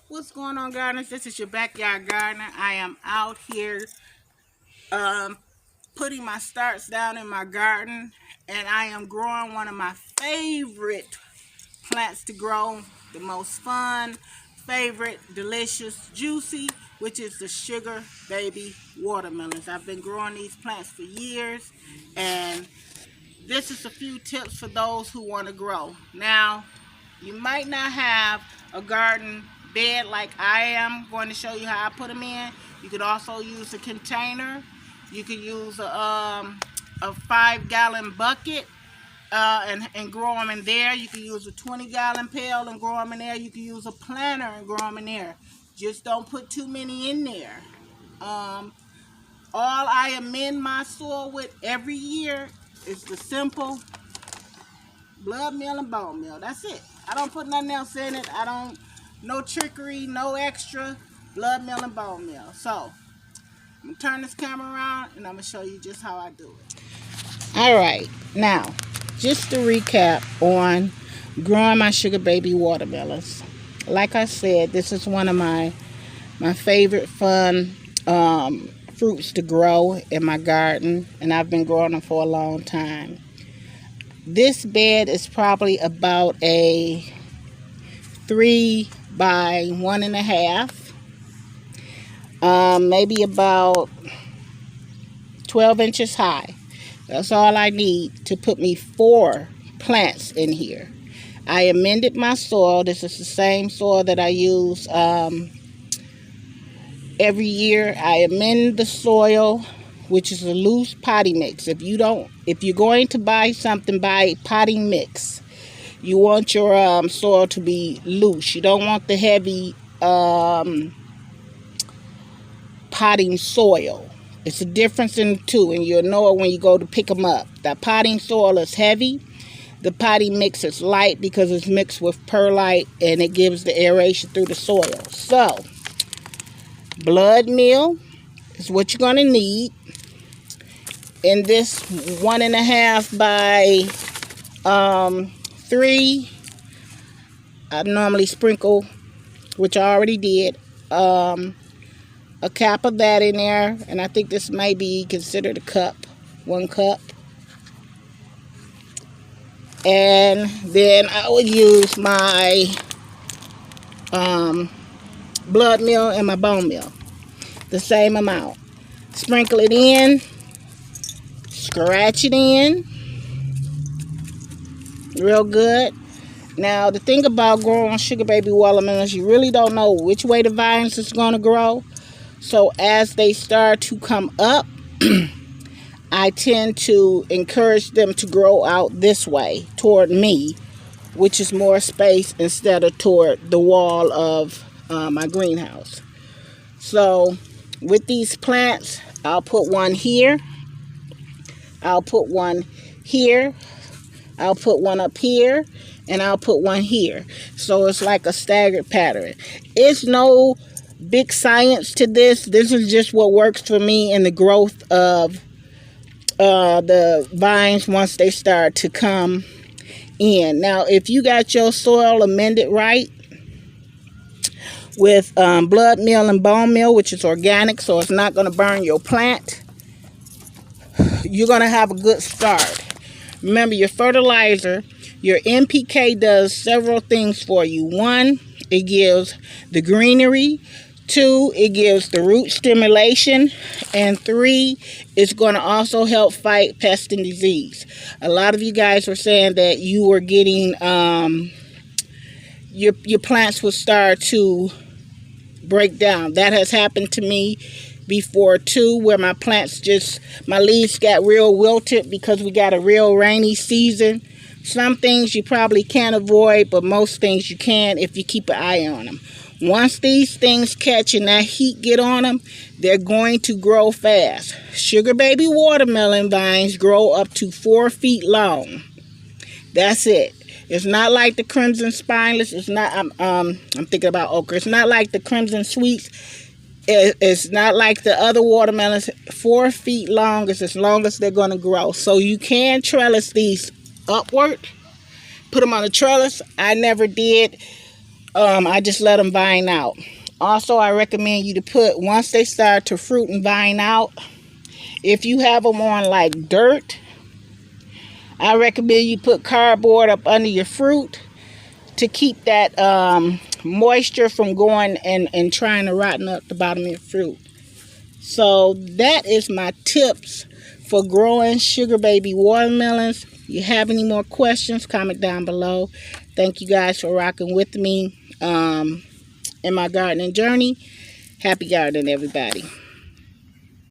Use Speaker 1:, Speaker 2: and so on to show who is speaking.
Speaker 1: What's going on, gardeners? This is your backyard gardener. I am out here um, putting my starts down in my garden, and I am growing one of my favorite plants to grow, the most fun, favorite, delicious, juicy, which is the sugar baby watermelons. I've been growing these plants for years, and this is a few tips for those who want to grow. Now, you might not have a garden bed like I am going to show you how I put them in. You could also use a container. You could use a 5-gallon bucket and grow them in there. You can use a 20-gallon pail and grow them in there. You can use a planter and grow them in there. Just don't put too many in there. All I amend my soil with every year is the simple blood meal and bone meal. That's it. I don't put nothing else in it. No trickery, no extra. Blood meal and bone meal. So, I'm going to turn this camera around and I'm going to show you just how I do it. Alright, now, just to recap on growing my sugar baby watermelons. Like I said, this is one of my favorite fun fruits to grow in my garden, and I've been growing them for a long time. This bed is probably about a 3 by 1.5, maybe about 12 inches high. That's all I need to put me 4 plants in here. I amended my soil. This is the same soil that I use every year. I amend the soil, which is a loose potting mix. If you're going to buy something, buy potting mix. You want your soil to be loose. You don't want the heavy potting soil. It's a difference in the two, and you'll know it when you go to pick them up. The potting soil is heavy. The potting mix is light because it's mixed with perlite, and it gives the aeration through the soil. So, blood meal is what you're going to need in this 1.5 by 3. I normally sprinkle, which I already did, a cap of that in there, and I think this may be considered a cup, 1 cup. And then I would use my blood meal and my bone meal, the same amount. Sprinkle it in, scratch it in real good. Now, the thing about growing sugar baby watermelons, you really don't know which way the vines is going to grow. So as they start to come up, I tend to encourage them to grow out this way toward me, which is more space, instead of toward the wall of my greenhouse. So with these plants, I'll put one here, I'll put one here, I'll put one up here, and I'll put one here. So it's like a staggered pattern. It's no big science to this. This is just what works for me in the growth of the vines once they start to come in. Now, if you got your soil amended right with blood meal and bone meal, which is organic, so it's not going to burn your plant, you're going to have a good start. Remember, your fertilizer, your NPK, does several things for you. 1, it gives the greenery. 2, it gives the root stimulation. And 3, it's going to also help fight pest and disease. A lot of you guys were saying that you were getting, your plants would start to break down. That has happened to me before too, where my leaves got real wilted because we got a real rainy season. Some things you probably can't avoid, but most things you can if you keep an eye on them. Once these things catch and that heat get on them, they're going to grow fast. Sugar baby watermelon vines grow up to 4 feet long. That's it. It's not like the crimson spineless. It's not. I'm thinking about okra. It's not like the crimson sweets. It's not like the other watermelons. 4 feet long is as long as they're going to grow. So you can trellis these upward. Put them on a trellis. I never did. I just let them vine out. Also, I recommend you to put, once they start to fruit and vine out, if you have them on like dirt, I recommend you put cardboard up under your fruit to keep that moisture from going and trying to rotten up the bottom of your fruit. So that is my tips for growing sugar baby watermelons. If you have any more questions, comment down below. Thank you guys for rocking with me in my gardening journey. Happy gardening, everybody.